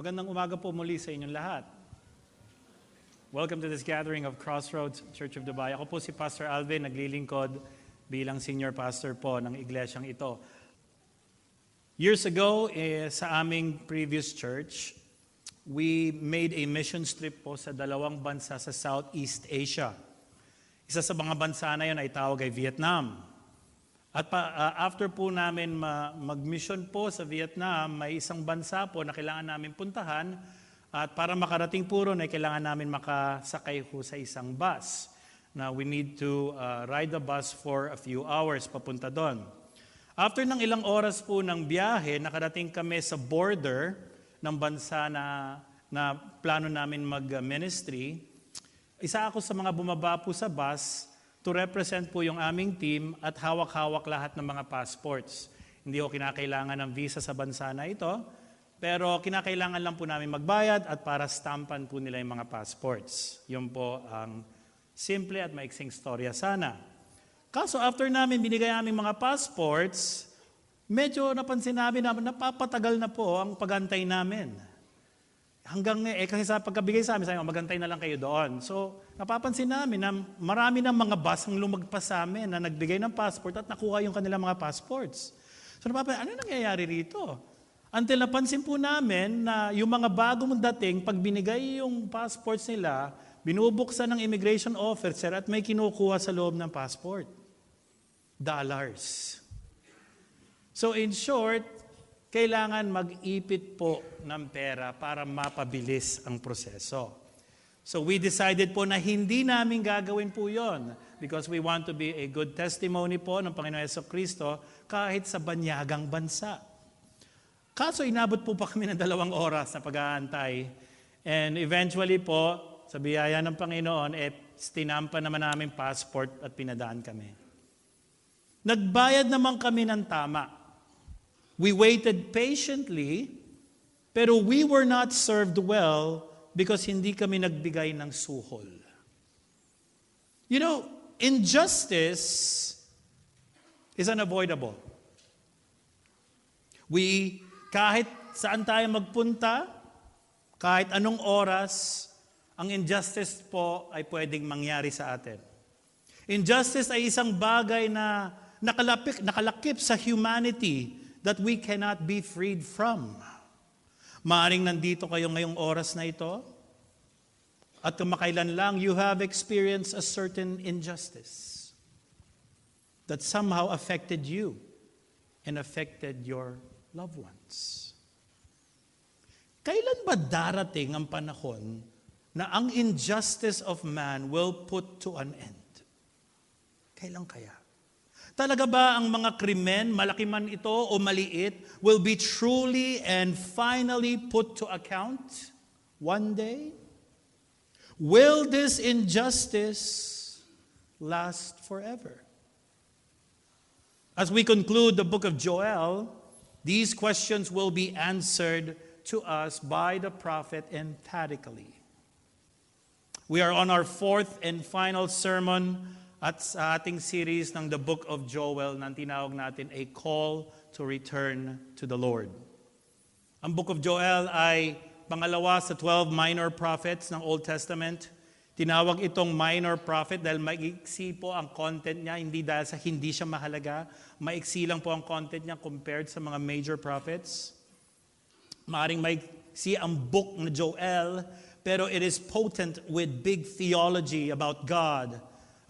Magandang umaga po muli sa inyong lahat. Welcome to this gathering of Crossroads Church of Dubai. Ako po si Pastor Alvin, naglilingkod bilang senior pastor po ng iglesyang ito. Years ago, sa aming previous church, we made a mission trip po sa dalawang bansa sa Southeast Asia. Isa sa mga bansa na yun ay tawag ay Vietnam. At after po namin mag-mission po sa Vietnam, may isang bansa po na kailangan namin puntahan. At para makarating po ron ay kailangan namin makasakay po sa isang bus. Now we need to ride the bus for a few hours papunta doon. After ng ilang oras po ng biyahe, nakarating kami sa border ng bansa na plano namin mag-ministry. Isa ako sa mga bumaba po sa bus to represent po yung aming team at hawak-hawak lahat ng mga passports. Hindi ko kinakailangan ng visa sa bansa na ito, pero kinakailangan lang po namin magbayad at para stampan po nila yung mga passports. Yun po ang simple at maiksing storya sana. Kaso after namin binigay aming mga passports, medyo napansin namin na napapatagal na po ang pagantay namin. Hanggang kasi sa pagkabigay sa amin, sabi, magantay na lang kayo doon. So, napapansin namin na marami ng mga bus ang lumagpas sa amin na nagbigay ng passport at nakuha yung kanilang mga passports. So, napapansin, ano nangyayari rito? Until napansin po namin na yung mga bagong dating, pag binigay yung passports nila, binubuksan ng immigration officer at may kinukuha sa loob ng passport. Dollars. So, in short, kailangan mag-ipit po ng pera para mapabilis ang proseso. So we decided po na hindi namin gagawin po yon because we want to be a good testimony po ng Panginoon Jesucristo kahit sa banyagang bansa. Kaso inabot po pa kami ng 2 oras na pag-aantay. And eventually po, sa biyaya ng Panginoon, stinampa naman namin passport at pinadaan kami. Nagbayad naman kami ng tama. We waited patiently, pero we were not served well because hindi kami nagbigay ng suhol. You know, injustice is unavoidable. Kahit saan tayo magpunta, kahit anong oras, ang injustice po ay pwedeng mangyari sa atin. Injustice ay isang bagay na nakalakip sa humanity that we cannot be freed from. Maaring nandito kayo ngayong oras na ito, at kamakailan lang you have experienced a certain injustice that somehow affected you and affected your loved ones. Kailan ba darating ang panahon na ang injustice of man will put to an end? Kailan kaya? Talaga ba ang mga krimen, malaki man ito o maliit, will be truly and finally put to account one day? Will this injustice last forever? As we conclude the book of Joel, these questions will be answered to us by the prophet emphatically. We are on our 4th and final sermon at sa ating series ng The Book of Joel na tinawag natin A Call to Return to the Lord. Ang Book of Joel ay pangalawa sa 12 minor prophets ng Old Testament. Tinawag itong minor prophet dahil maiksi po ang content niya, hindi dahil sa hindi siya mahalaga. Maiksi lang po ang content niya compared sa mga major prophets. Maaring maiksi ang book ng Joel, pero it is potent with big theology about God,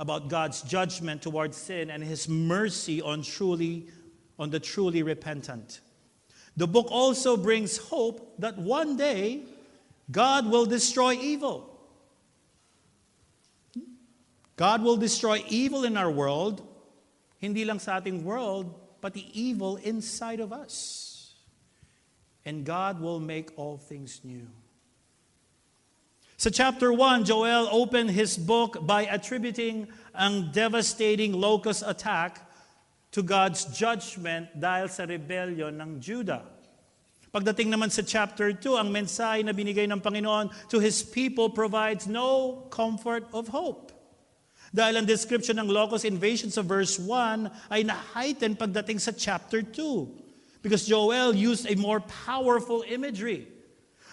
about God's judgment towards sin and His mercy on the truly repentant. The book also brings hope that one day God will destroy evil. God will destroy evil in our world, hindi lang sa ating world, pati evil inside of us. And God will make all things new. Sa chapter 1, Joel opened his book by attributing ang devastating locust attack to God's judgment dahil sa rebellion ng Judah. Pagdating naman sa chapter 2, ang mensahe na binigay ng Panginoon to His people provides no comfort of hope. Dahil ang description ng locust invasion sa verse 1 ay na-heighten pagdating sa chapter 2. Because Joel used a more powerful imagery.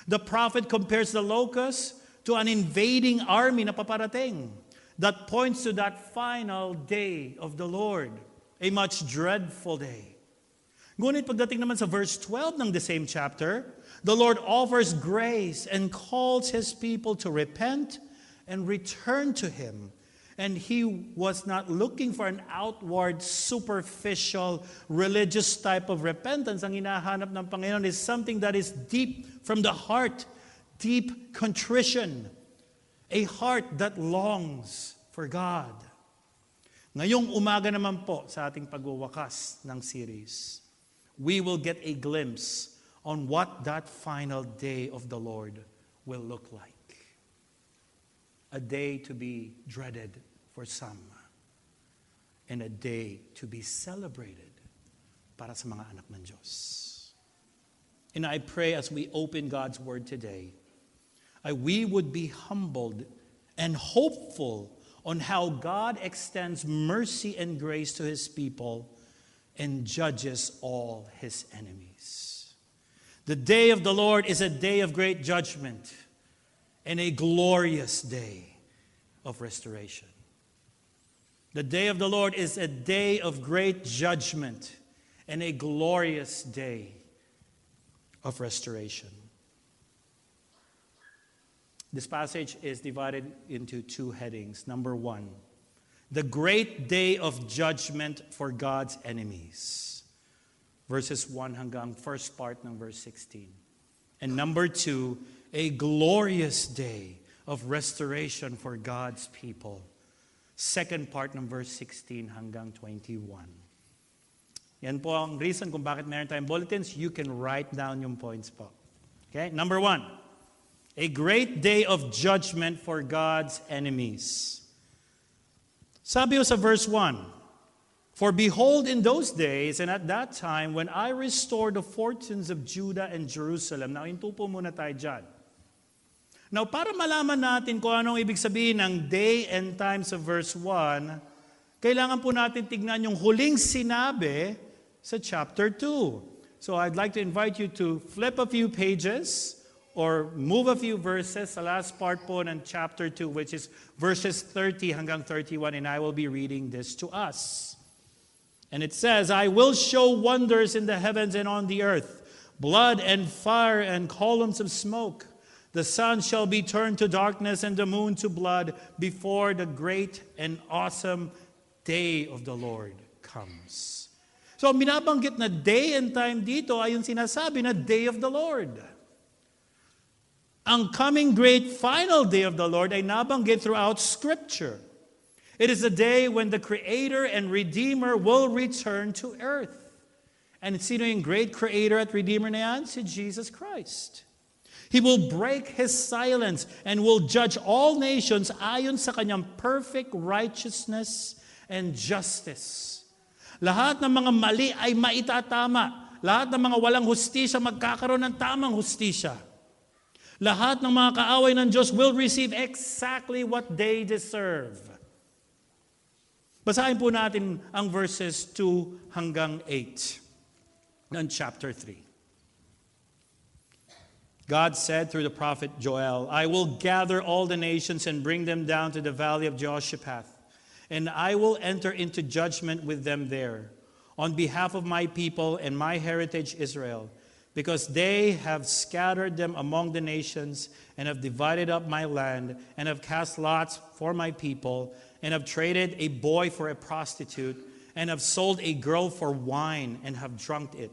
The prophet compares the locust to an invading army na paparating that points to that final day of the Lord, a much dreadful day. Ngunit pagdating naman sa verse 12 ng the same chapter, the Lord offers grace and calls His people to repent and return to Him. And He was not looking for an outward, superficial, religious type of repentance. Ang hinahanap ng Panginoon is something that is deep from the heart, deep contrition, a heart that longs for God. Ngayong umaga naman po sa ating pagwawakas ng series, we will get a glimpse on what that final day of the Lord will look like. A day to be dreaded for some, and a day to be celebrated para sa mga anak ng Diyos. And I pray as we open God's Word today, we would be humbled and hopeful on how God extends mercy and grace to His people and judges all His enemies. The day of the Lord is a day of great judgment and a glorious day of restoration. The day of the Lord is a day of great judgment and a glorious day of restoration. This passage is divided into two headings. Number one, the great day of judgment for God's enemies. Verses 1 hanggang first part ng verse 16. And number two, a glorious day of restoration for God's people. Second part ng verse 16 hanggang 21. Yan po ang reason kung bakit meron tayong bulletins. You can write down yung points po. Okay? Number one, a great day of judgment for God's enemies. Sabi sa verse 1, for behold in those days and at that time when I restore the fortunes of Judah and Jerusalem. Now, hinto po muna tayo dyan. Now, para malaman natin kung anong ibig sabihin ng day and times of verse 1, kailangan po natin tignan yung huling sinabi sa chapter 2. So I'd like to invite you to flip a few pages or move a few verses sa last part po ng chapter 2, which is verses 30 hanggang 31, and I will be reading this to us. And it says, I will show wonders in the heavens and on the earth, blood and fire and columns of smoke. The sun shall be turned to darkness and the moon to blood before the great and awesome day of the Lord comes. So, binabanggit na day and time dito ay yung sinasabi na day of the Lord. Ang coming great final day of the Lord ay nabanggit throughout Scripture. It is a day when the Creator and Redeemer will return to earth. And sino yung great Creator at Redeemer na yan? Si Jesus Christ. He will break His silence and will judge all nations ayon sa kanyang perfect righteousness and justice. Lahat ng mga mali ay maitatama. Lahat ng mga walang hustisya magkakaroon ng tamang hustisya. Lahat ng mga kaaway ng Diyos will receive exactly what they deserve. Basahin po natin ang verses 2 hanggang 8 ng chapter 3. God said through the prophet Joel, I will gather all the nations and bring them down to the valley of Jehoshaphat, and I will enter into judgment with them there, on behalf of my people and my heritage Israel, because they have scattered them among the nations, and have divided up my land, and have cast lots for my people, and have traded a boy for a prostitute, and have sold a girl for wine, and have drunk it.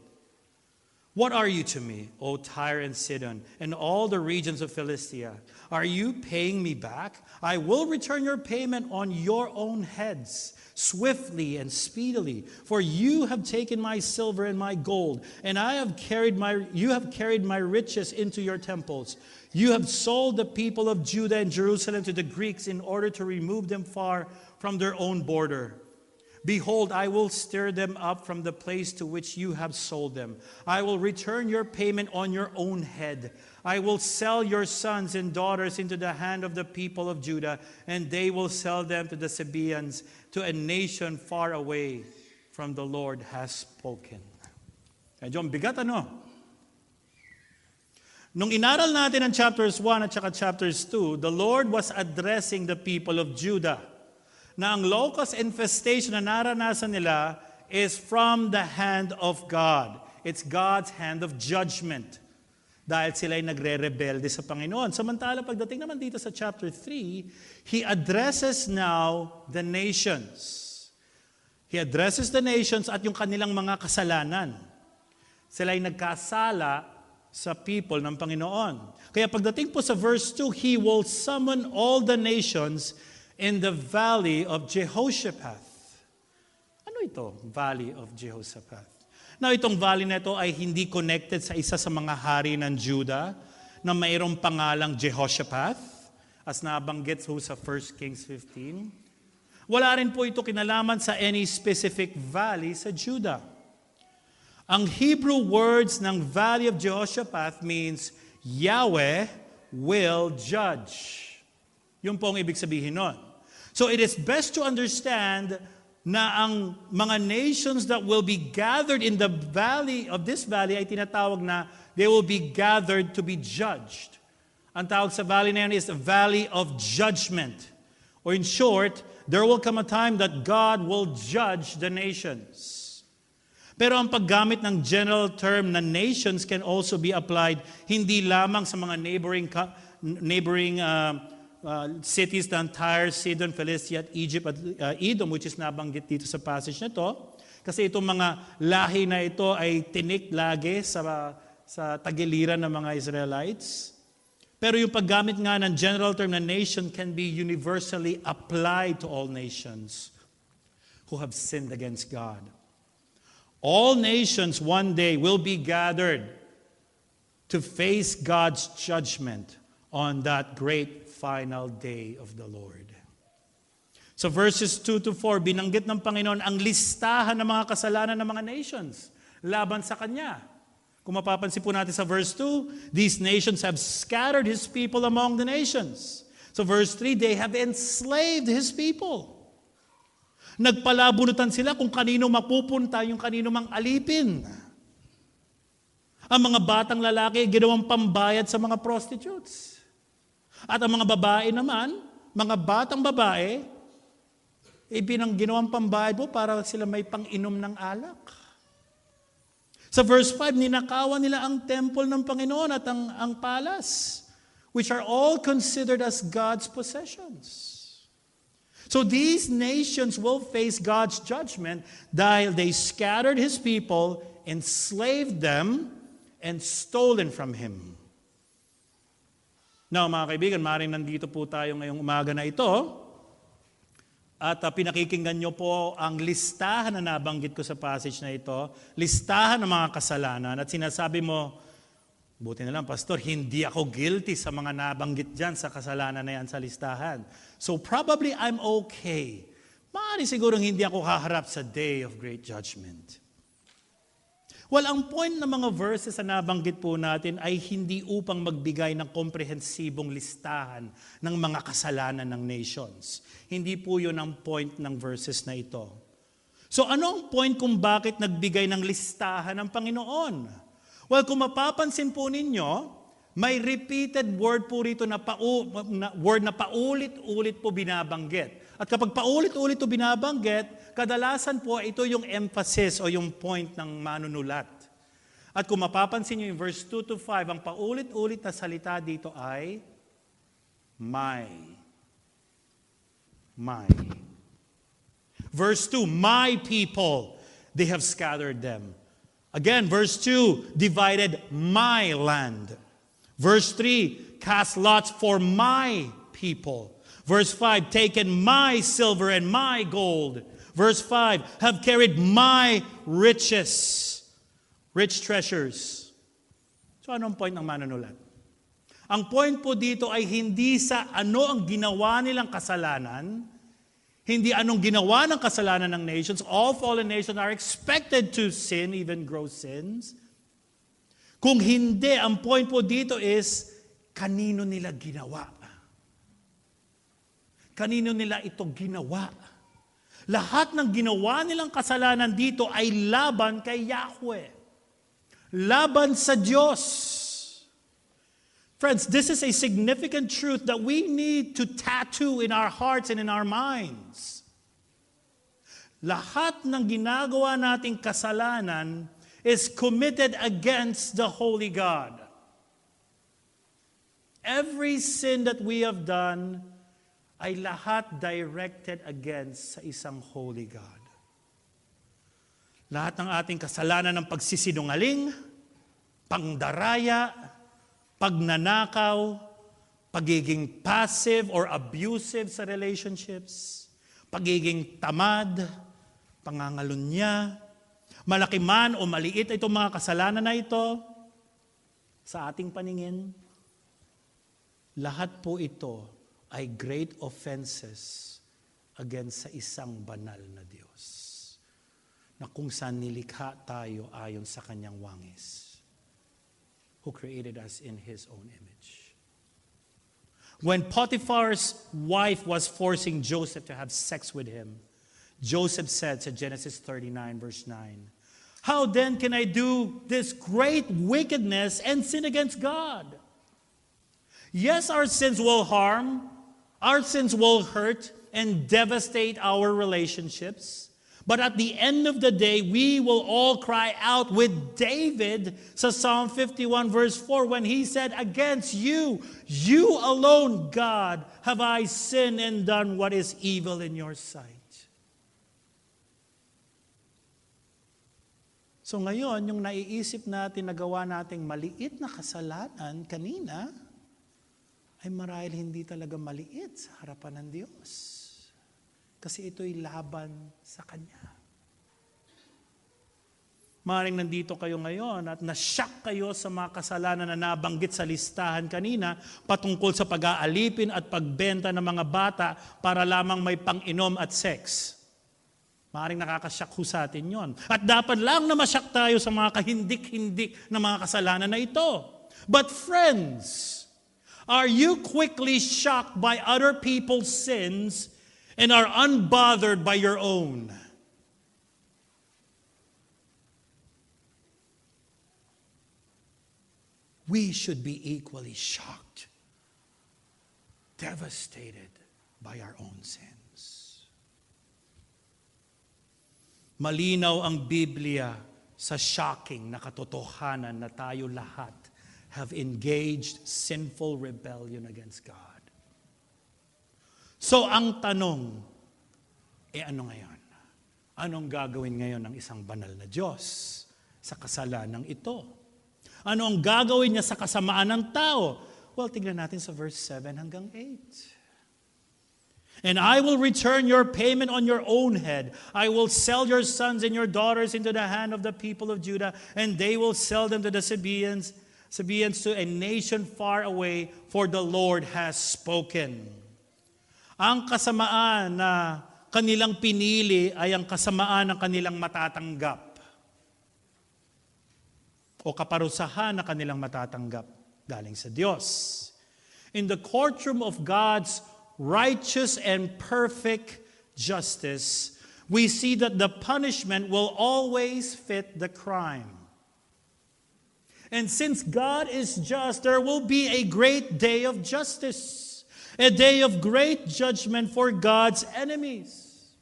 What are you to me, O Tyre and Sidon, and all the regions of Philistia? Are you paying me back? I will return your payment on your own heads, swiftly and speedily. For you have taken my silver and my gold, and you have carried my riches into your temples. You have sold the people of Judah and Jerusalem to the Greeks in order to remove them far from their own border. Behold, I will stir them up from the place to which you have sold them. I will return your payment on your own head. I will sell your sons and daughters into the hand of the people of Judah, and they will sell them to the Sabaeans, to a nation far away from the Lord has spoken. Medyo bigat ano? Nung inaral natin ang chapters 1 at saka chapters 2, the Lord was addressing the people of Judah na ang locust infestation na naranasan nila is from the hand of God. It's God's hand of judgment dahil sila'y nagre-rebelde sa Panginoon. Samantala, pagdating naman dito sa chapter 3, He addresses now the nations. He addresses the nations at yung kanilang mga kasalanan. Sila'y nagkasala sa people ng Panginoon. Kaya pagdating po sa verse 2, He will summon all the nations in the valley of Jehoshaphat. Ano ito? Valley of Jehoshaphat. Now, itong valley na ito ay hindi connected sa isa sa mga hari ng Judah na mayroong pangalang Jehoshaphat, as nabanggit sa 1 Kings 15. Wala rin po ito kinalaman sa any specific valley sa Judah. Ang Hebrew words ng Valley of Jehoshaphat means Yahweh will judge. Yun po ang ibig sabihin nun. So it is best to understand na ang mga nations that will be gathered in the valley of this valley ay tinatawag na they will be gathered to be judged. Ang tawag sa valley na yun is the valley of judgment. Or in short, there will come a time that God will judge the nations. Pero ang paggamit ng general term na nations can also be applied hindi lamang sa mga neighboring cities ng Tyre, Sidon, Philistia at Egypt at Edom, which is nabanggit dito sa passage na ito. Kasi itong mga lahi na ito ay tinik lagi sa tagiliran ng mga Israelites. Pero yung paggamit nga ng general term na nation can be universally applied to all nations who have sinned against God. All nations one day will be gathered to face God's judgment on that great final day of the Lord. So verses 2 to 4, binanggit ng Panginoon ang listahan ng mga kasalanan ng mga nations laban sa Kanya. Kung mapapansin po natin sa verse 2, these nations have scattered His people among the nations. So verse 3, they have enslaved His people. Nagpalabunutan sila kung kanino mapupunta yung kanino mang alipin. Ang mga batang lalaki ginawang pambayad sa mga prostitutes. At ang mga babae naman, mga batang babae, ginawang pambayad po para sila may pang-inom ng alak. Sa verse 5, ninakawan nila ang temple ng Panginoon at ang palace, which are all considered as God's possessions. So these nations will face God's judgment dahil they scattered His people, enslaved them, and stolen from Him. Now, mga kaibigan, maaaring nandito po tayo ngayong umaga na ito at pinakikinggan nyo po ang listahan na nabanggit ko sa passage na ito, listahan ng mga kasalanan at sinasabi mo, buti na lang, Pastor, hindi ako guilty sa mga nabanggit dyan sa kasalanan na yan sa listahan. So probably I'm okay. Maaari sigurong hindi ako haharap sa day of great judgment. Well, ang point ng mga verses na nabanggit po natin ay hindi upang magbigay ng komprehensibong listahan ng mga kasalanan ng nations. Hindi po yun ang point ng verses na ito. So ano ang point kung bakit nagbigay ng listahan ng Panginoon? Well, kung mapapansin po ninyo, may repeated word po rito na paulit-ulit po binabanggit. At kapag paulit-ulit po binabanggit, kadalasan po ito yung emphasis o yung point ng manunulat. At kung mapapansin nyo yung verse 2 to 5, ang paulit-ulit na salita dito ay my. Verse 2, my people, they have scattered them. Again, verse 2, divided my land. Verse 3, cast lots for my people. Verse 5, taken my silver and my gold. Verse 5, have carried my riches, rich treasures. So anong point ng manunulat? Ang point po dito ay hindi sa ano ang ginawa nilang kasalanan, hindi anong ginawa ng kasalanan ng nations. All fallen nations are expected to sin, even gross sins. Kung hindi, ang point po dito is, kanino nila ginawa? Kanino nila ito ginawa? Lahat ng ginawa nilang kasalanan dito ay laban kay Yahweh. Laban sa Diyos. Friends, this is a significant truth that we need to tattoo in our hearts and in our minds. Lahat ng ginagawa nating kasalanan is committed against the Holy God. Every sin that we have done ay lahat directed against sa isang Holy God. Lahat ng ating kasalanan ng pagsisinungaling, pangdaraya, pagnanakaw, pagiging passive or abusive sa relationships, pagiging tamad, pangangalunya, malaki man o maliit itong mga kasalanan na ito, sa ating paningin, lahat po ito ay great offenses against sa isang banal na Diyos, na kung saan nilikha tayo ayon sa kanyang wangis, who created us in His own image. When Potiphar's wife was forcing Joseph to have sex with him, Joseph said to Genesis 39 verse 9, "How then can I do this great wickedness and sin against God?" Yes, our sins will harm, our sins will hurt and devastate our relationships. But at the end of the day, we will all cry out with David sa Psalm 51 verse 4 when he said, "Against you, you alone, God, have I sinned and done what is evil in your sight." So ngayon, yung naiisip natin na gawa nating maliit na kasalanan kanina, ay marahil hindi talaga maliit sa harapan ng Diyos. Kasi ito'y laban sa Kanya. Maaaring nandito kayo ngayon at na-shock kayo sa mga kasalanan na nabanggit sa listahan kanina patungkol sa pag-aalipin at pagbenta ng mga bata para lamang may pang-inom at sex. Maaaring nakakasyak ho sa atin yon. At dapat lang na masyak tayo sa mga kahindik-hindik na mga kasalanan na ito. But friends, are you quickly shocked by other people's sins and are unbothered by your own? We should be equally shocked, devastated by our own sins. Malinaw ang Biblia sa shocking na katotohanan na tayo lahat have engaged sinful rebellion against God. So ang tanong, ano ngayon? Anong gagawin ngayon ng isang banal na Diyos sa kasalanang ito? Ano ang gagawin niya sa kasamaan ng tao? Well, tignan natin sa verse 7 hanggang 8. "And I will return your payment on your own head. I will sell your sons and your daughters into the hand of the people of Judah, and they will sell them to the Sabaeans to a nation far away, for the Lord has spoken." Ang kasamaan na kanilang pinili ay ang kasamaan ng kanilang matatanggap o kaparusahan na kanilang matatanggap galing sa Diyos. In the courtroom of God's righteous and perfect justice, we see that the punishment will always fit the crime. And since God is just, there will be a great day of justice, a day of great judgment for God's enemies.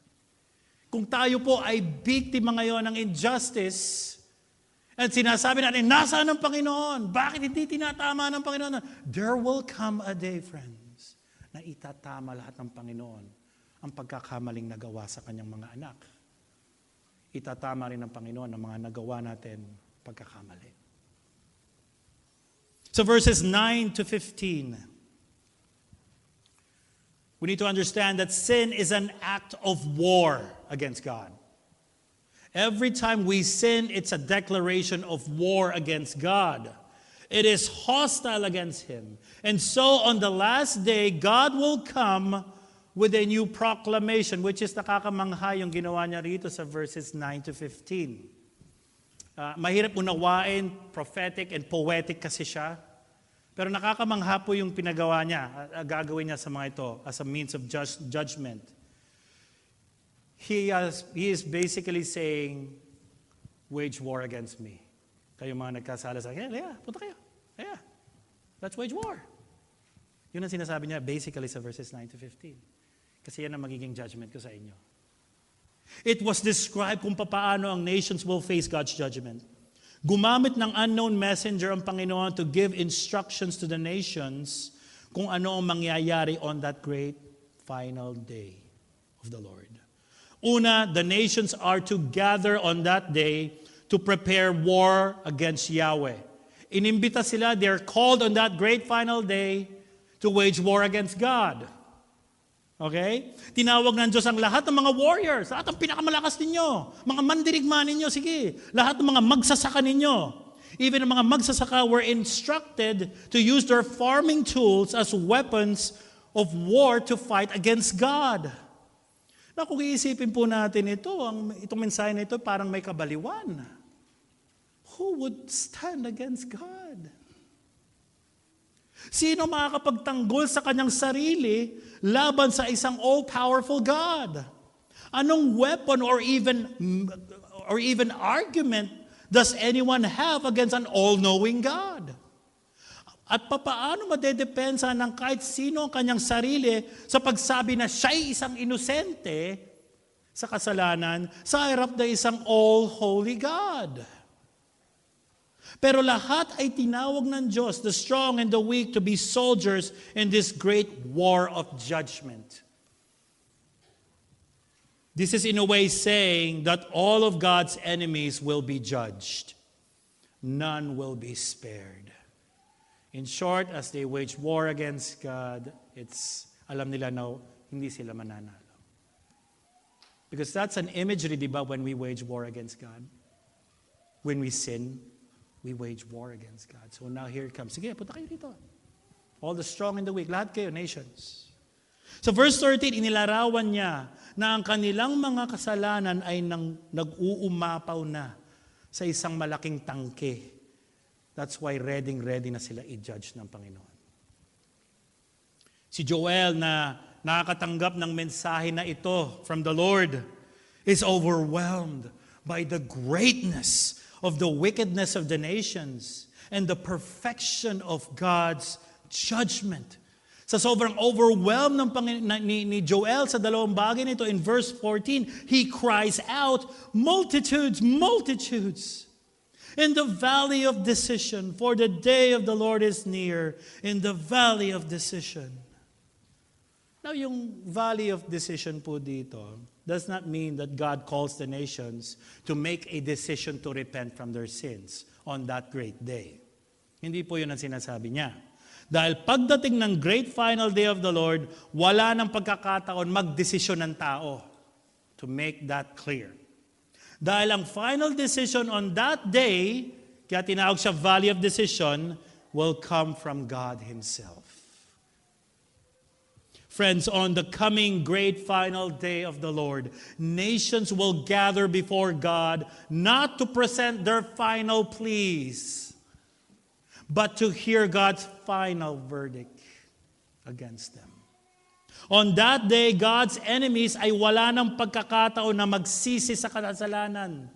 Kung tayo po ay biktima ngayon ng injustice, at sinasabi natin, nasaan ang Panginoon? Bakit hindi tinatama ng Panginoon? There will come a day, friends, na itatama lahat ng Panginoon ang pagkakamaling nagawa sa kanyang mga anak. Itatama rin ng Panginoon ang mga nagawa natin pagkakamali. So verses 9 to 15, we need to understand that sin is an act of war against God. Every time we sin, it's a declaration of war against God. It is hostile against Him. And so on the last day, God will come with a new proclamation, which is nakakamangha yung ginawa niya rito sa verses 9 to 15. Mahirap unawain, prophetic and poetic kasi siya. Pero nakakamangha po yung pinagawa niya, gagawin niya sa mga ito as a means of judgment. He is basically saying, wage war against me. Kayo mga nagkasala sa akin, punta kayo. Let's wage war. Yun ang sinasabi niya basically sa verses 9 to 15. Kasi yan ang magiging judgment ko sa inyo. It was described kung paano ang nations will face God's judgment. Gumamit ng unknown messenger ang Panginoon to give instructions to the nations kung ano ang mangyayari on that great final day of the Lord. Una, the nations are to gather on that day to prepare war against Yahweh. Inimbita sila, they're called on that great final day to wage war against God. Okay? Tinawag ng Diyos ang lahat ng mga warriors, lahat ng pinakamalakas ninyo, mga mandirigma ninyo, sige, lahat ng mga magsasaka ninyo. Even ang mga magsasaka were instructed to use their farming tools as weapons of war to fight against God. Na kung iisipin po natin itong mensahe na ito parang may kabaliwan. Who would stand against God? Sino makakapagtanggol sa kanyang sarili laban sa isang all-powerful God? Anong weapon or even argument does anyone have against an all-knowing God? At papaano madedepensa ng kahit sino ang kanyang sarili sa pagsabi na siya'y isang inosente sa kasalanan sa harap na isang all-holy God? Pero lahat ay tinawag ng Diyos, the strong and the weak, to be soldiers in this great war of judgment. This is in a way saying that all of God's enemies will be judged. None will be spared. In short, as they wage war against God, alam nila na hindi sila mananalo. Because that's an imagery, di ba, when we wage war against God. When we sin, we wage war against God. So now here it comes. Sige, punta kayo dito. All the strong and the weak. Lahat kayo, nations. So verse 13, inilarawan niya na ang kanilang mga kasalanan ay nag-uumapaw na sa isang malaking tangke. That's why ready na sila i-judge ng Panginoon. Si Joel na nakakatanggap ng mensahe na ito from the Lord is overwhelmed by the greatness of the wickedness of the nations and the perfection of God's judgment. Sa sobrang overwhelmed ni Joel sa dalawang bagay nito, in verse 14, he cries out, multitudes, multitudes, in the valley of decision, for the day of the Lord is near, in the valley of decision. Now, yung valley of decision po dito does not mean that God calls the nations to make a decision to repent from their sins on that great day. Hindi po yun ang sinasabi niya. Dahil pagdating ng great final day of the Lord, wala nang pagkakataon magdesisyon ng tao, to make that clear. Dahil ang final decision on that day, kaya tinawag siya valley of decision, will come from God Himself. Friends, on the coming great final day of the Lord, nations will gather before God not to present their final pleas, but to hear God's final verdict against them. On that day, God's enemies ay wala ng pagkakataon na magsisi sa kasalanan.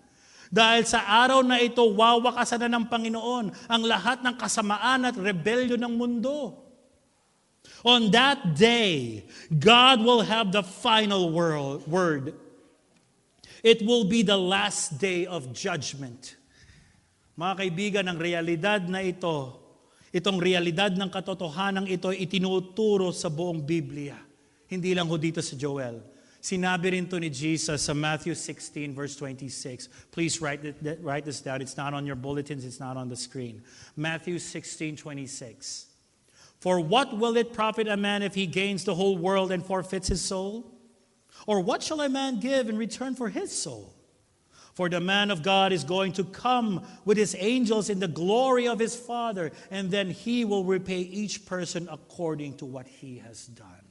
Dahil sa araw na ito, wawakasan na ng Panginoon ang lahat ng kasamaan at rebellion ng mundo. On that day, God will have the final word. It will be the last day of judgment. Mga kaibigan, ang realidad na ito, itong realidad ng katotohanan ito, itinuturo sa buong Biblia. Hindi lang ho dito sa Joel. Sinabi rin to ni Jesus sa Matthew 16 verse 26. Please write this down. It's not on your bulletins. It's not on the screen. Matthew 16:26. For what will it profit a man if he gains the whole world and forfeits his soul? Or what shall a man give in return for his soul? For the man of God is going to come with his angels in the glory of his Father, and then he will repay each person according to what he has done.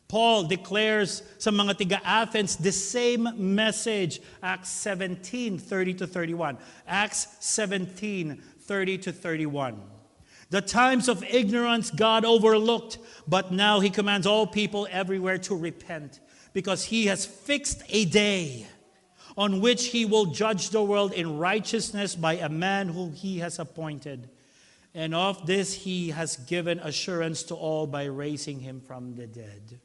Paul declares sa mga tiga-Athens the same message, Acts 17:30-31. Acts 17:30-31. The times of ignorance God overlooked, but now He commands all people everywhere to repent, because He has fixed a day on which He will judge the world in righteousness by a man whom He has appointed. And of this he has given assurance to all by raising him from the dead.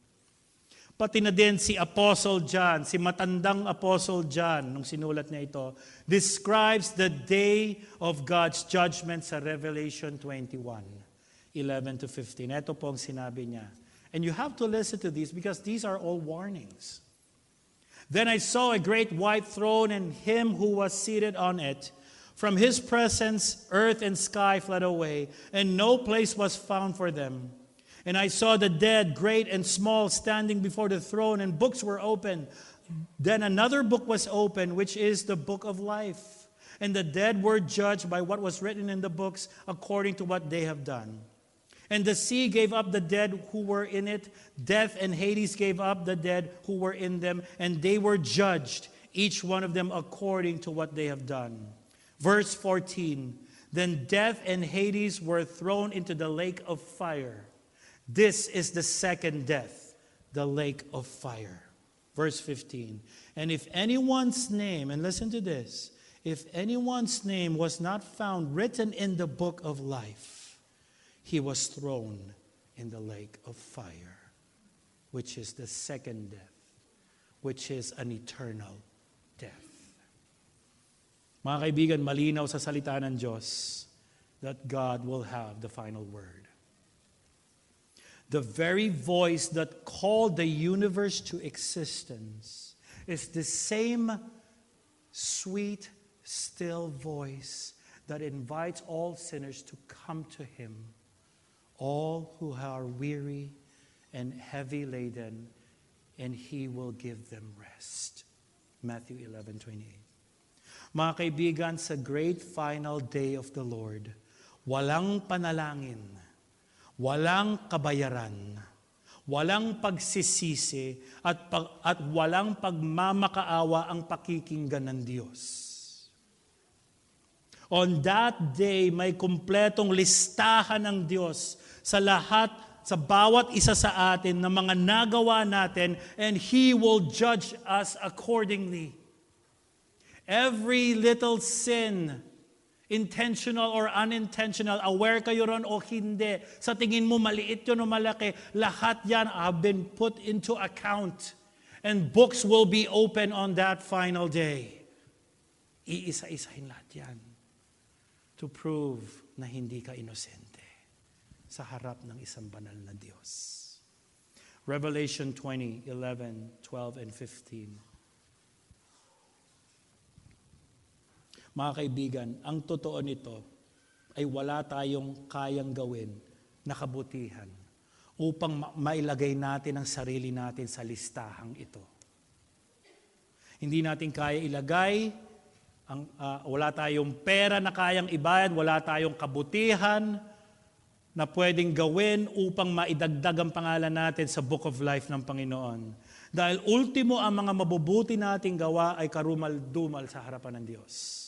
Pati na din si Apostle John, si matandang Apostle John, nung sinulat niya ito, describes the day of God's judgment sa Revelation 21:11 to 15. Ito po ang sinabi niya. And you have to listen to these because these are all warnings. Then I saw a great white throne and him who was seated on it. From his presence, earth and sky fled away, and no place was found for them. And I saw the dead, great and small, standing before the throne, and books were opened. Then another book was opened, which is the book of life. And the dead were judged by what was written in the books according to what they have done. And the sea gave up the dead who were in it. Death and Hades gave up the dead who were in them, and they were judged, each one of them according to what they have done. Verse 14, then death and Hades were thrown into the lake of fire. This is the second death, the lake of fire. Verse 15, and if anyone's name, and listen to this, if anyone's name was not found written in the book of life, he was thrown in the lake of fire, which is the second death, which is an eternal death. Mga kaibigan, malinaw sa salita ng Diyos that God will have the final word. The very voice that called the universe to existence is the same sweet, still voice that invites all sinners to come to Him, all who are weary and heavy laden, and He will give them rest. Matthew 11:28. Mga kaibigan, sa great final day of the Lord, walang panalangin, walang kabayaran, walang pagsisisi, at walang pagmamakaawa ang pakikinggan ng Diyos. On that day, may kumpletong listahan ng Diyos sa lahat, sa bawat isa sa atin na mga nagawa natin, and He will judge us accordingly. Every little sin, intentional or unintentional, aware kayo ron o hindi, sa tingin mo maliit yun o malaki, lahat yan have been put into account. And books will be open on that final day. Iisa-isahin lahat yan to prove na hindi ka inosente sa harap ng isang banal na Diyos. Revelation 20:11, 12, and 15. Mga kaibigan, ang totoo nito ay wala tayong kayang gawin na kabutihan upang mailagay natin ang sarili natin sa listahang ito. Hindi natin kaya ilagay, wala tayong pera na kayang ibayad, wala tayong kabutihan na pwedeng gawin upang maidagdag ang pangalan natin sa Book of Life ng Panginoon. Dahil ultimo ang mga mabubuti nating gawa ay karumal-dumal sa harapan ng Diyos.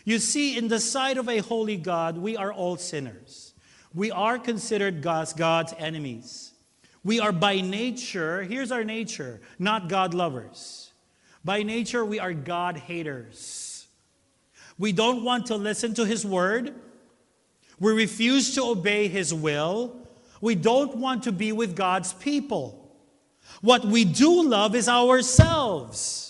You see, in the sight of a holy God, we are all sinners. We are considered God's enemies. We are by nature, here's our nature, not God lovers. By nature, we are God haters. We don't want to listen to His word. We refuse to obey His will. We don't want to be with God's people. What we do love is ourselves.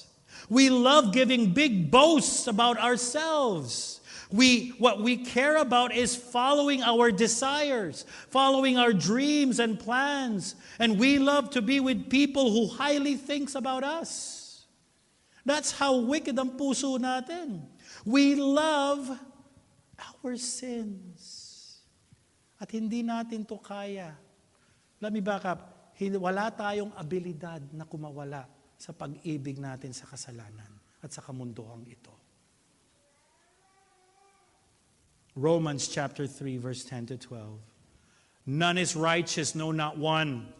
We love giving big boasts about ourselves. What we care about is following our desires, following our dreams and plans. And we love to be with people who highly thinks about us. That's how wicked ang puso natin. We love our sins. At hindi natin to kaya. Let me back up. Wala tayong abilidad na kumawala sa pag-ibig natin sa kasalanan at sa kamunduang ito. Romans chapter 3, verse 10 to 12. None is righteous, no, not one.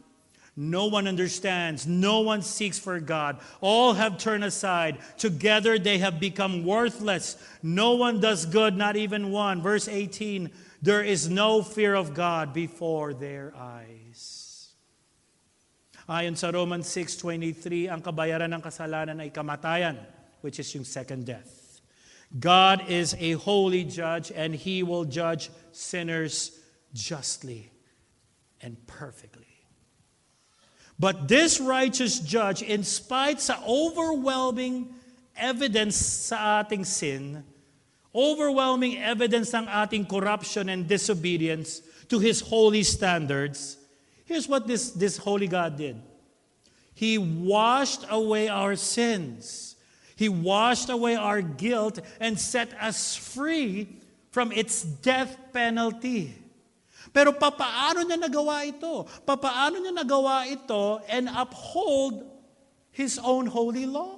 No one understands. No one seeks for God. All have turned aside. Together they have become worthless. No one does good, not even one. Verse 18, there is no fear of God before their eyes. Ayon sa Romans 6:23, ang kabayaran ng kasalanan ay kamatayan, which is yung second death. God is a holy judge, and He will judge sinners justly and perfectly. But this righteous judge, in spite sa overwhelming evidence sa ating sin, overwhelming evidence ng ating corruption and disobedience to His holy standards, here's what this holy God did. He washed away our sins. He washed away our guilt and set us free from its death penalty. Pero papaano niya nagawa ito? Papaano niya nagawa ito and uphold His own holy law?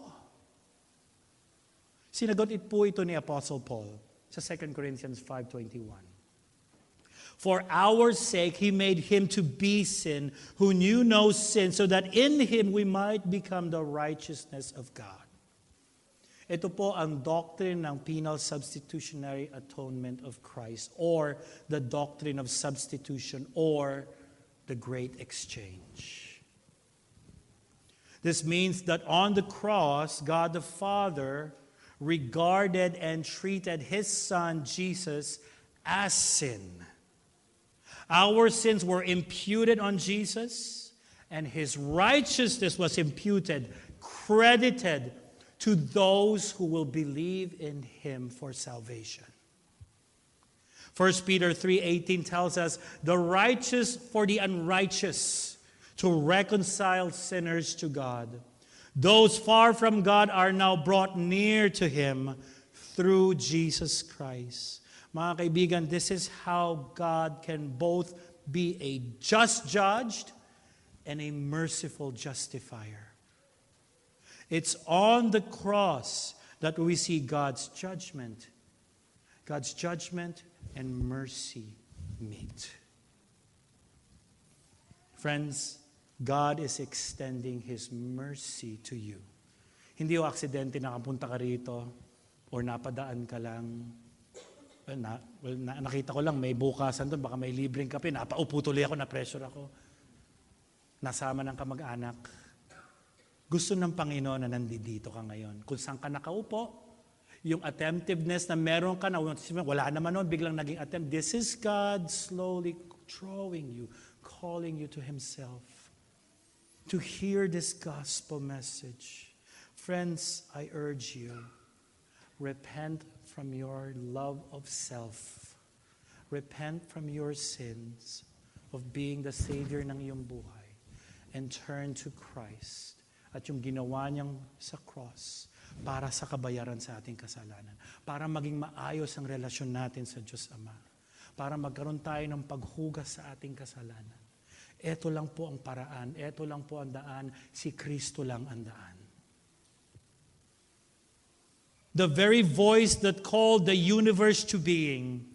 Sinagot po ito ni Apostle Paul sa 2 Corinthians 5:21. For our sake, He made Him to be sin who knew no sin, so that in Him we might become the righteousness of God. Ito po ang doctrine ng penal substitutionary atonement of Christ, or the doctrine of substitution, or the great exchange. This means that on the cross, God the Father regarded and treated His Son, Jesus, as sin. Our sins were imputed on Jesus, and His righteousness was imputed, credited to those who will believe in Him for salvation. 1 Peter 3:18 tells us, the righteous for the unrighteous, to reconcile sinners to God. Those far from God are now brought near to Him through Jesus Christ. Mga kaibigan, this is how God can both be a just judge and a merciful justifier. It's on the cross that we see God's judgment and mercy meet. Friends, God is extending His mercy to you. Hindi o aksidente nakapunta ka rito or napadaan ka lang. Nakita ko lang may bukasan doon, baka may libreng kape, napaupo tuloy ako, na-pressure ako. Nasama ng kamag-anak. Gusto ng Panginoon na nandito ka ngayon. Kung saan ka nakaupo, yung attentiveness na meron ka na, wala naman noon, biglang naging attempt. This is God slowly drawing you, calling you to Himself. To hear this gospel message. Friends, I urge you, repent from your love of self. Repent from your sins of being the Savior ng iyong buhay. And turn to Christ. At yung ginawa niyang sa cross para sa kabayaran sa ating kasalanan. Para maging maayos ang relasyon natin sa Diyos Ama. Para magkaroon tayo ng paghugas sa ating kasalanan. Ito lang po ang paraan. Ito lang po ang daan. Si Kristo lang ang daan. The very voice that called the universe to being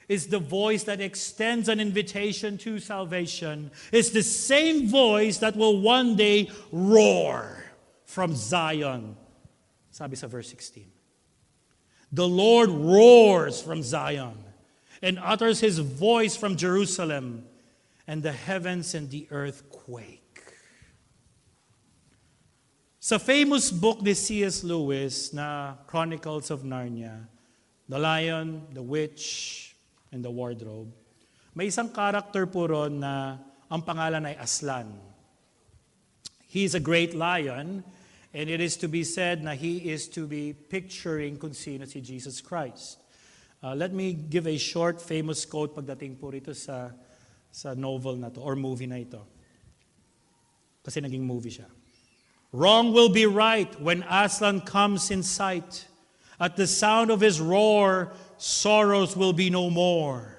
is the voice that extends an invitation to salvation. It's the same voice that will one day roar from Zion. Sabi sa verse 16. The Lord roars from Zion and utters His voice from Jerusalem, and the heavens and the earth quake. Sa famous book ni C.S. Lewis na Chronicles of Narnia, The Lion, the Witch, and the Wardrobe, may isang character po ron na ang pangalan ay Aslan. He is a great lion, and it is to be said na he is to be picturing kung sino si Jesus Christ. Let me give a short famous quote pagdating po rito sa novel na to or movie na ito. Kasi naging movie siya. Wrong will be right when Aslan comes in sight. At the sound of his roar, sorrows will be no more.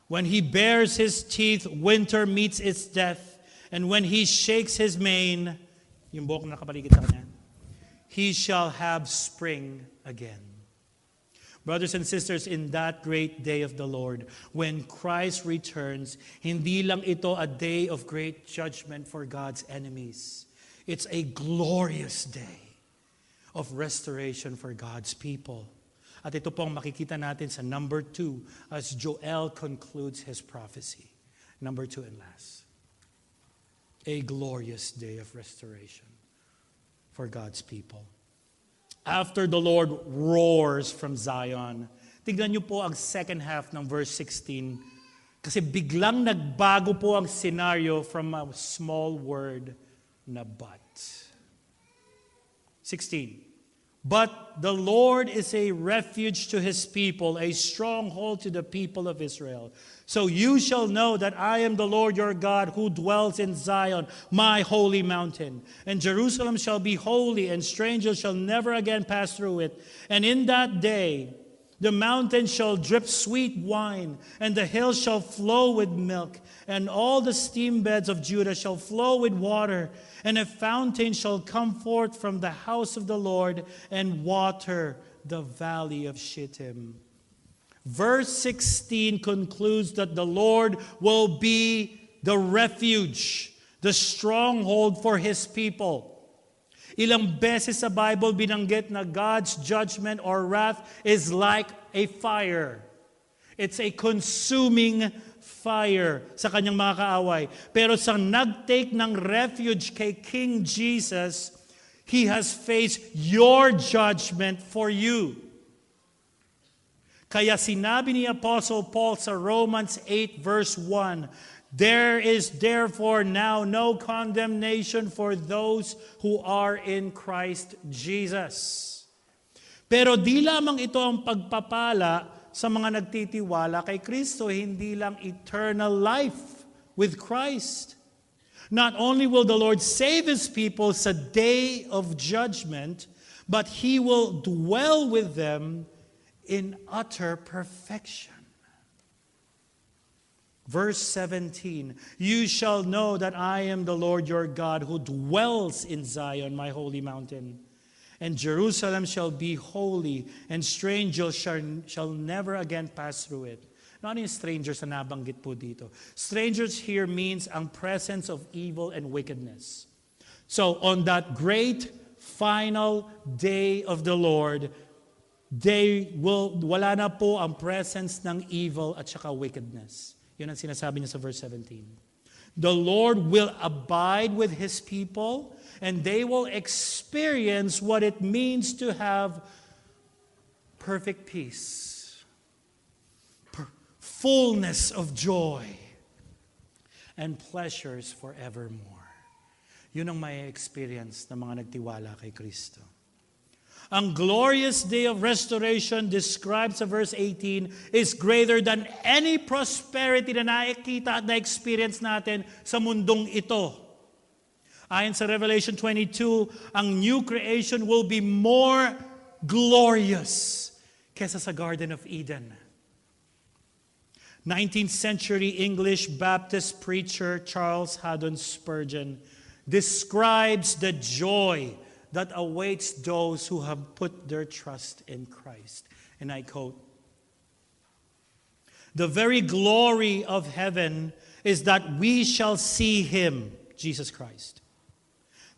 When he bares his teeth, winter meets its death. And when he shakes his mane, yung buhok na nakapaligid sa kanya, he shall have spring again. Brothers and sisters, in that great day of the Lord, when Christ returns, hindi lang ito a day of great judgment for God's enemies. It's a glorious day of restoration for God's people. At ito pong makikita natin sa number 2 as Joel concludes his prophecy. Number 2 and last. A glorious day of restoration for God's people. after the Lord roars from Zion. Tignan niyo po ang second half ng verse 16. Kasi biglang nagbago po ang scenario from a small word na but. 16. But the Lord is a refuge to his people, a stronghold to the people of Israel. So you shall know that I am the Lord your God who dwells in Zion, my holy mountain. And Jerusalem shall be holy, and strangers shall never again pass through it. And in that day, the mountains shall drip sweet wine, and the hills shall flow with milk, and all the stream beds of Judah shall flow with water, and a fountain shall come forth from the house of the Lord and water the valley of Shittim. Verse 16 concludes that the Lord will be the refuge, the stronghold for his people. Ilang beses sa Bible binanggit na God's judgment or wrath is like a fire. It's a consuming fire sa kanyang mga kaaway. Pero sa nag-take ng refuge kay King Jesus, he has faced your judgment for you. Kaya sinabi ni Apostle Paul sa Romans 8 verse 1, there is therefore now no condemnation for those who are in Christ Jesus. Pero di lamang ito ang pagpapala sa mga nagtitiwala kay Kristo, hindi lang eternal life with Christ. Not only will the Lord save his people sa day of judgment, but he will dwell with them in utter perfection. Verse 17, you shall know that I am the Lord your God who dwells in Zion, my holy mountain. And Jerusalem shall be holy, and strangers shall never again pass through it. Ano yung strangers na nabanggit po dito? Strangers here means ang presence of evil and wickedness. So on that great final day of the Lord, wala na po ang presence ng evil at saka wickedness. Yun ang sinasabi niya sa verse 17. The Lord will abide with his people, and they will experience what it means to have perfect peace, fullness of joy, and pleasures forevermore. Yun ang may experience ng mga nagtiwala kay Kristo. Ang glorious day of restoration described sa verse 18 is greater than any prosperity na nakikita at na-experience natin sa mundong ito. Ayon sa Revelation 22, ang new creation will be more glorious kesa sa Garden of Eden. 19th century English Baptist preacher Charles Haddon Spurgeon describes the joy that awaits those who have put their trust in Christ. And I quote, the very glory of heaven is that we shall see him, Jesus Christ.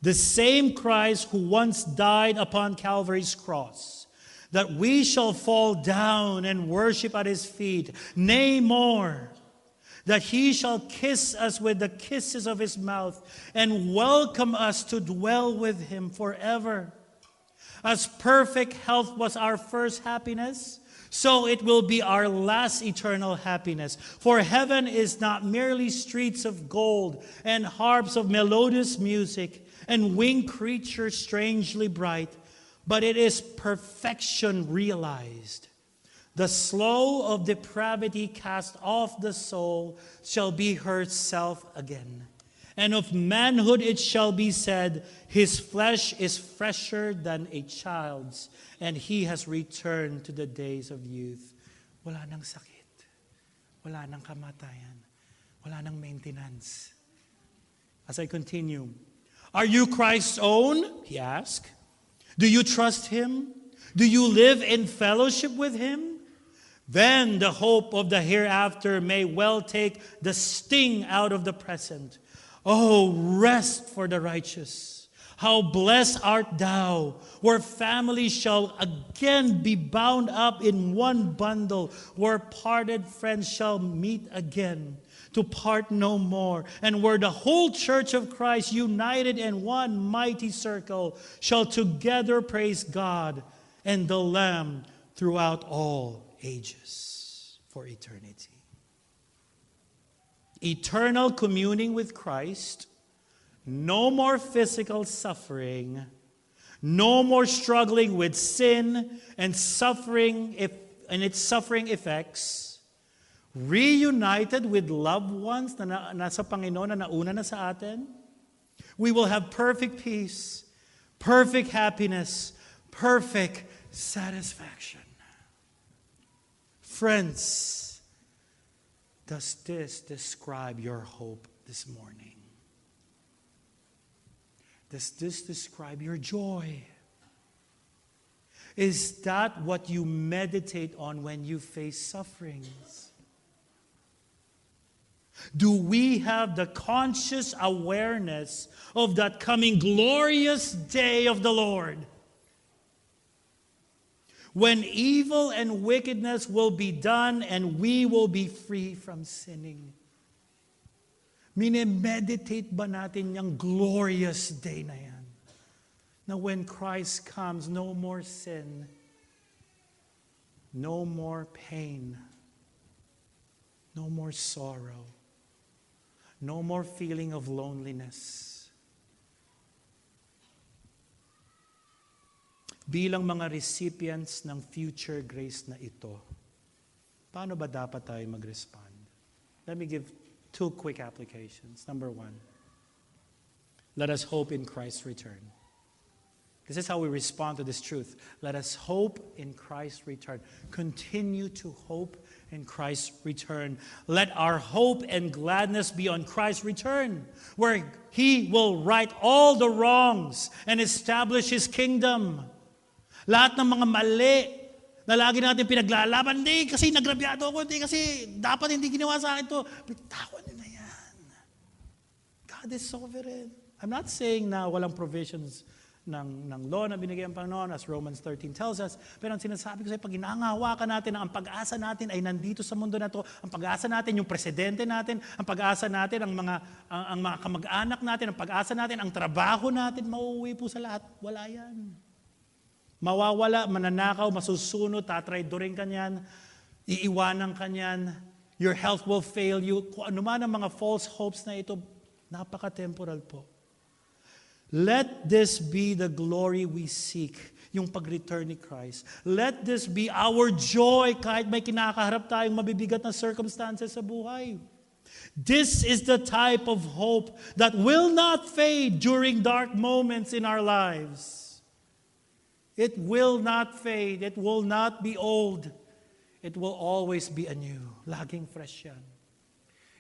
The same Christ who once died upon Calvary's cross, that we shall fall down and worship at his feet, nay more, that he shall kiss us with the kisses of his mouth and welcome us to dwell with him forever. As perfect health was our first happiness, so it will be our last eternal happiness. For heaven is not merely streets of gold and harps of melodious music and winged creatures strangely bright, but it is perfection realized. The slough of depravity cast off the soul shall be herself again. And of manhood it shall be said, his flesh is fresher than a child's, and he has returned to the days of youth. Wala nang sakit. Wala nang kamatayan. Wala nang maintenance. As I continue, are you Christ's own? He asked. Do you trust him? Do you live in fellowship with him? Then the hope of the hereafter may well take the sting out of the present. Oh, rest for the righteous. How blessed art thou, where families shall again be bound up in one bundle, where parted friends shall meet again, to part no more, and where the whole church of Christ, united in one mighty circle, shall together praise God and the Lamb throughout all ages for eternity. Eternal communing with Christ, no more physical suffering, no more struggling with sin and suffering and its suffering effects, reunited with loved ones na nasa Panginoon na nauna na sa atin, we will have perfect peace, perfect happiness, perfect satisfaction. Friends, does this describe your hope this morning? Does this describe your joy? Is that what you meditate on when you face sufferings? Do we have the conscious awareness of that coming glorious day of the Lord, when evil and wickedness will be done and we will be free from sinning? Mini-meditate ba natin yung glorious day na yan? Na when Christ comes, no more sin, no more pain, no more sorrow, no more feeling of loneliness. Bilang mga recipients ng future grace na ito, paano ba dapat tayo mag-respond? Let me give 2 quick applications. Number 1, let us hope in Christ's return. This is how we respond to this truth. Let us hope in Christ's return. Continue to hope in Christ's return. Let our hope and gladness be on Christ's return, where He will right all the wrongs and establish His kingdom. Lahat ng mga mali na lagi natin pinaglalaban, hindi kasi nagrabyado ako, hindi kasi dapat hindi ginawa sa akin to. Bitawan nyo na yan. God is sovereign. I'm not saying na walang provisions ng law na binigay ang Panginoon, as Romans 13 tells us. Pero ang sinasabi ko sa'yo, pag ginangahawakan natin na ang pag-asa natin ay nandito sa mundo na to, ang pag-asa natin, yung presidente natin, ang pag-asa natin, ang mga kamag-anak natin, ang pag-asa natin, ang trabaho natin, mauuwi po sa lahat. Wala yan. Mawawala, mananakaw, masusunod, tatraydorin ka niyan, iiwanan ka niyan, your health will fail you. Kung ano man ang mga false hopes na ito, napaka-temporal po. Let this be the glory we seek, yung pag-return ni Christ. Let this be our joy kahit may kinakaharap tayong mabibigat na circumstances sa buhay. This is the type of hope that will not fade during dark moments in our lives. It will not fade. It will not be old. It will always be anew. Laging fresh yan.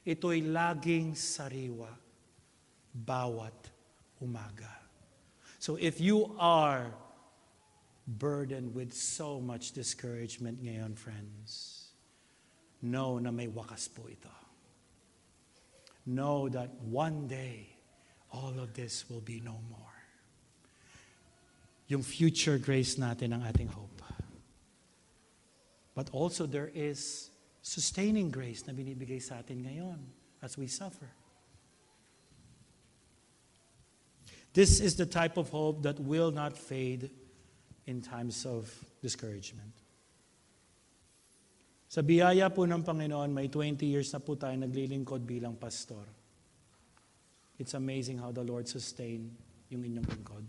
Ito'y laging sariwa. Bawat umaga. So if you are burdened with so much discouragement ngayon, friends, know na may wakas po ito. Know that one day, all of this will be no more. Yung future grace natin ang ating hope. But also there is sustaining grace na binibigay sa atin ngayon as we suffer. This is the type of hope that will not fade in times of discouragement. Sa biyaya po ng Panginoon, may 20 years na po tayo naglilingkod bilang pastor. It's amazing how the Lord sustained yung inyong lingkod.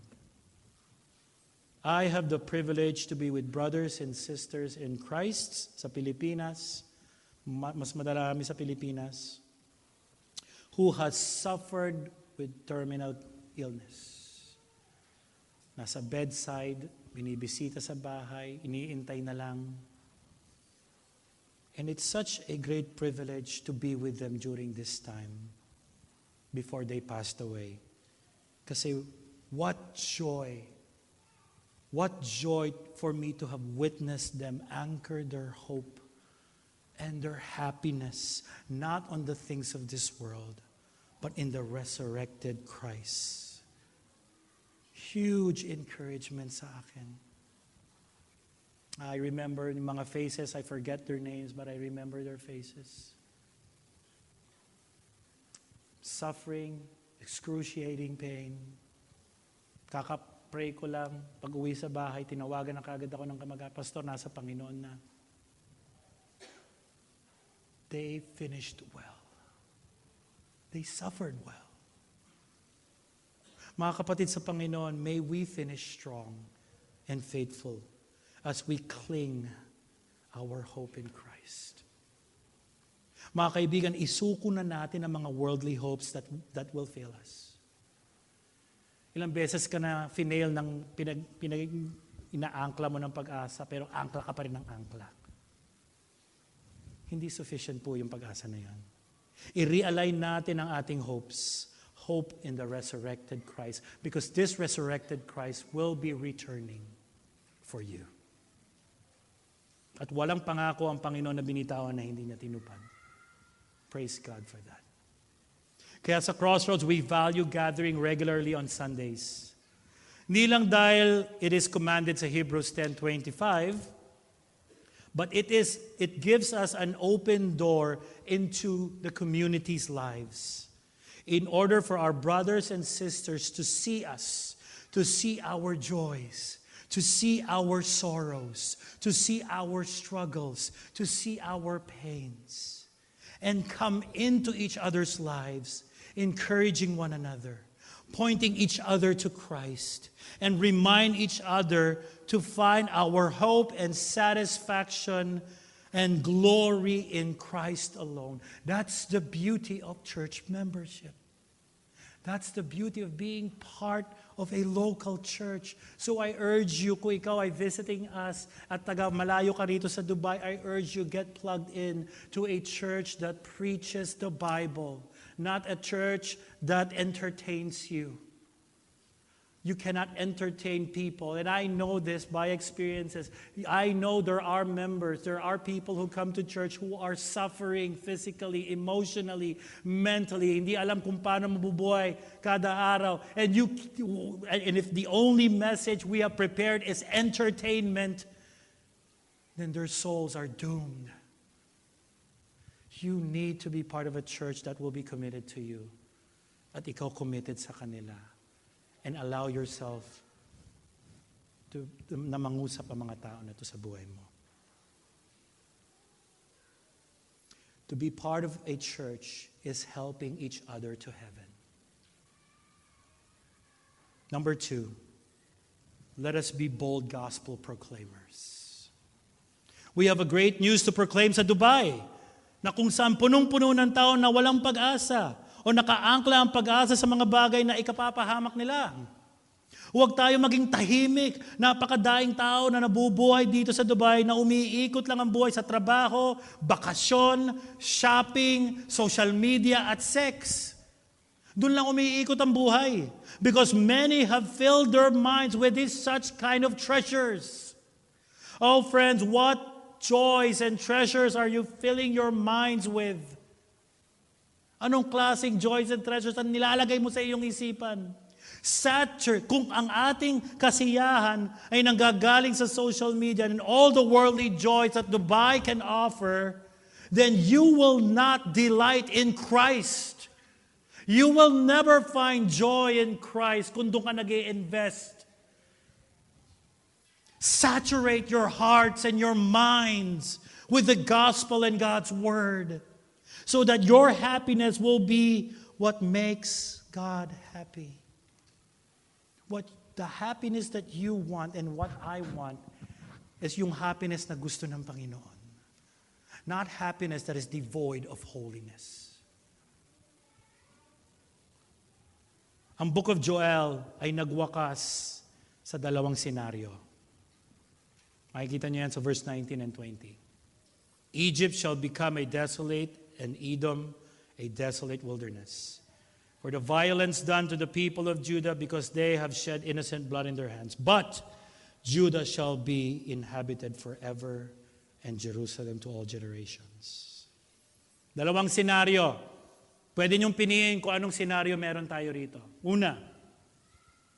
I have the privilege to be with brothers and sisters in Christ sa Pilipinas, mas madalami sa Pilipinas, who has suffered with terminal illness. Nasa bedside, binibisita sa bahay, iniintay na lang. And it's such a great privilege to be with them during this time before they passed away. Kasi what joy for me to have witnessed them anchor their hope and their happiness not on the things of this world, but in the resurrected Christ. huge encouragement sa akin. I remember yung mga faces, I forget their names, but I remember their faces. Suffering, excruciating pain. Kakapray ko lang, pag uwi sa bahay, tinawagan na kagad ako ng Pastor, nasa Panginoon na. They finished well. They suffered well. Mga kapatid sa Panginoon, may we finish strong and faithful as we cling our hope in Christ. Mga kaibigan, isuko na natin ang mga worldly hopes that will fail us. Ilang beses ka na finail ng inaangkla mo ng pag-asa, pero angkla ka pa rin ng angkla. Hindi sufficient po yung pag-asa na yan. I-realign natin ang ating hopes. Hope in the resurrected Christ. Because this resurrected Christ will be returning for you. At walang pangako ang Panginoon na binitawan na hindi niya tinupad. Praise God for that. Kaya sa Crossroads, we value gathering regularly on Sundays. Hindi lang dahil it is commanded sa Hebrews 10:25, but it gives us an open door into the community's lives in order for our brothers and sisters to see us, to see our joys, to see our sorrows, to see our struggles, to see our pains, and come into each other's lives, encouraging one another, pointing each other to Christ, and remind each other to find our hope and satisfaction and glory in Christ alone. That's the beauty of church membership. That's the beauty of being part of a local church. So I urge you, kung ikaw ay visiting us at malayo ka rito sa Dubai, I urge you get plugged in to a church that preaches the Bible, not a church that entertains you. You cannot entertain people. And I know this by experiences. I know there are members, there are people who come to church who are suffering physically, emotionally, mentally. Hindi alam kung paano mabubuhay kada araw. And if the only message we have prepared is entertainment, then their souls are doomed. You need to be part of a church that will be committed to you. At ikaw committed sa kanila. And allow yourself na mangusap ang mga tao na ito sa buhay mo. To be part of a church is helping each other to heaven. Number 2, let us be bold gospel proclaimers. We have a great news to proclaim sa Dubai, na kung saan punong-puno ng tao na walang pag-asa, o nakaangkla ang pag-asa sa mga bagay na ikapapahamak nila. Huwag tayo maging tahimik. Napakadaing tao na nabubuhay dito sa Dubai na umiikot lang ang buhay sa trabaho, bakasyon, shopping, social media at sex. Doon lang umiikot ang buhay. Because many have filled their minds with such kind of treasures. Oh friends, what joys and treasures are you filling your minds with? Anong klaseng joys and treasures ang nilalagay mo sa iyong isipan? Kung ang ating kasiyahan ay nanggagaling sa social media and all the worldly joys that Dubai can offer, then you will not delight in Christ. You will never find joy in Christ kung doon ka nag-i-invest. Saturate your hearts and your minds with the gospel and God's word, so that your happiness will be what makes God happy. What the happiness that you want and what I want is yung happiness na gusto ng Panginoon. Not happiness that is devoid of holiness. Ang Book of Joel ay nagwakas sa dalawang senaryo. Makikita niyo yan sa verse 19 and 20. Egypt shall become a desolate, and Edom a desolate wilderness. For the violence done to the people of Judah, because they have shed innocent blood in their hands. But Judah shall be inhabited forever, and Jerusalem to all generations. Dalawang senaryo. Pwede niyong piniin kung anong senaryo meron tayo rito. Una,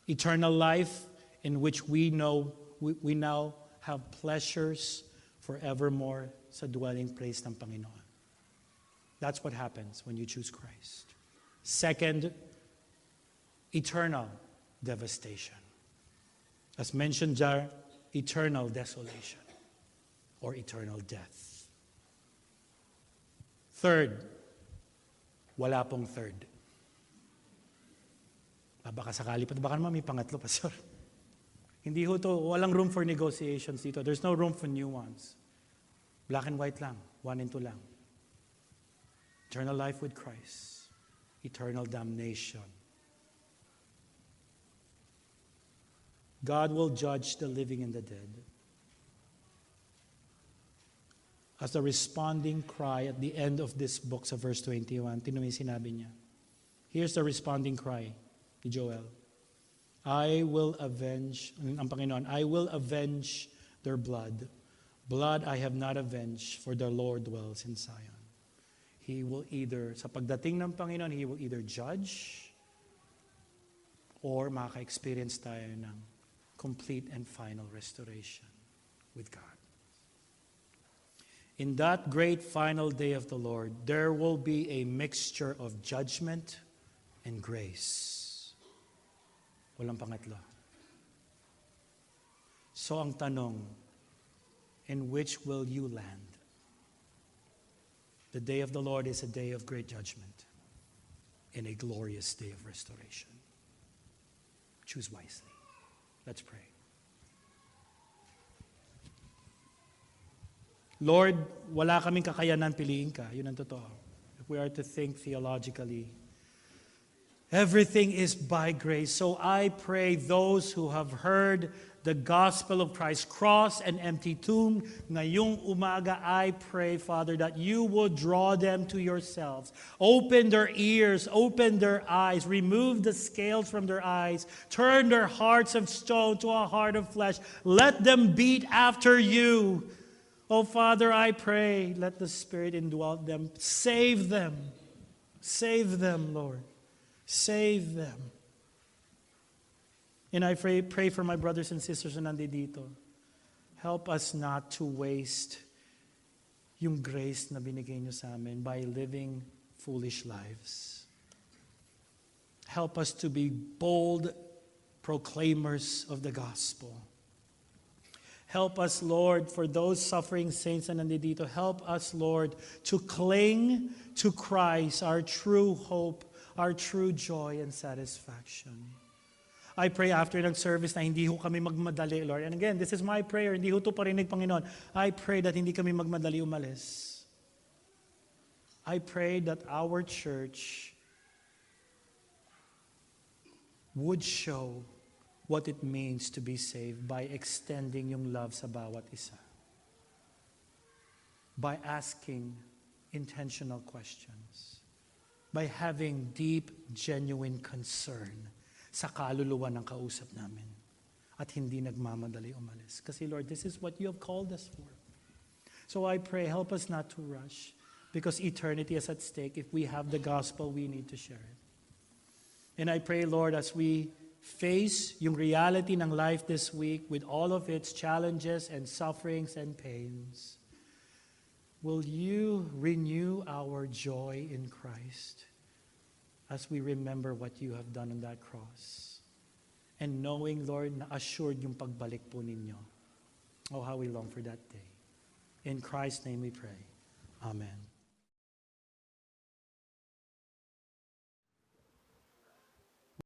Eternal life in which we know we now have pleasures forevermore sa dwelling place ng Panginoon. That's what happens when you choose Christ. Second, eternal devastation. As mentioned there, eternal desolation or eternal death. Third, wala pong third. Baka sakali pa, baka naman may pangatlo, Pastor. Hindi ho to, walang room for negotiations dito. There's no room for nuance. Black and white lang, 1 and 2 lang. Eternal life with Christ. Eternal damnation. God will judge the living and the dead. As the responding cry at the end of this book sa verse 21, tinuloy sinabi niya. Here's the responding cry ni Joel. I will avenge, ang Panginoon, I will avenge their blood. Blood I have not avenged, for the Lord dwells in Zion. He will either, sa pagdating ng Panginoon, He will either judge or maka-experience tayo ng complete and final restoration with God. In that great final day of the Lord, there will be a mixture of judgment and grace. Walang pangatlo. So ang tanong, in which will you land? The day of the Lord is a day of great judgment and a glorious day of restoration. Choose wisely. Let's pray. Lord, wala kaming kakayanan piliin ka. Yun ang totoo. If we are to think theologically, everything is by grace. So I pray those who have heard the gospel of Christ's cross and empty tomb, ngayong umaga, I pray, Father, that you will draw them to yourselves. Open their ears, open their eyes, remove the scales from their eyes, turn their hearts of stone to a heart of flesh. Let them beat after you. Oh, Father, I pray, let the Spirit indwell them. Save them. Save them, Lord. Save them. And I pray for my brothers and sisters na nandito. Help us not to waste yung grace na binigay niyo sa amin by living foolish lives. Help us to be bold proclaimers of the gospel. Help us, Lord, for those suffering saints na nandito. Help us, Lord, to cling to Christ, our true hope, our true joy and satisfaction. I pray after ng service na hindi ho kami magmadali, Lord. And again, this is my prayer. Hindi ho ito parinig, Panginoon. I pray that hindi kami magmadali umalis. I pray that our church would show what it means to be saved by extending yung love sa bawat isa. By asking intentional questions. By having deep, genuine concern sa kaluluwa ng kausap namin. At hindi nagmamadali umalis. Kasi Lord, this is what you have called us for. So I pray, help us not to rush. Because eternity is at stake. If we have the gospel, we need to share it. And I pray, Lord, as we face yung reality ng life this week with all of its challenges and sufferings and pains, will you renew our joy in Christ as we remember what you have done on that cross? And knowing, Lord, na assured yung pagbalik po ninyo. Oh, how we long for that day. In Christ's name we pray. Amen.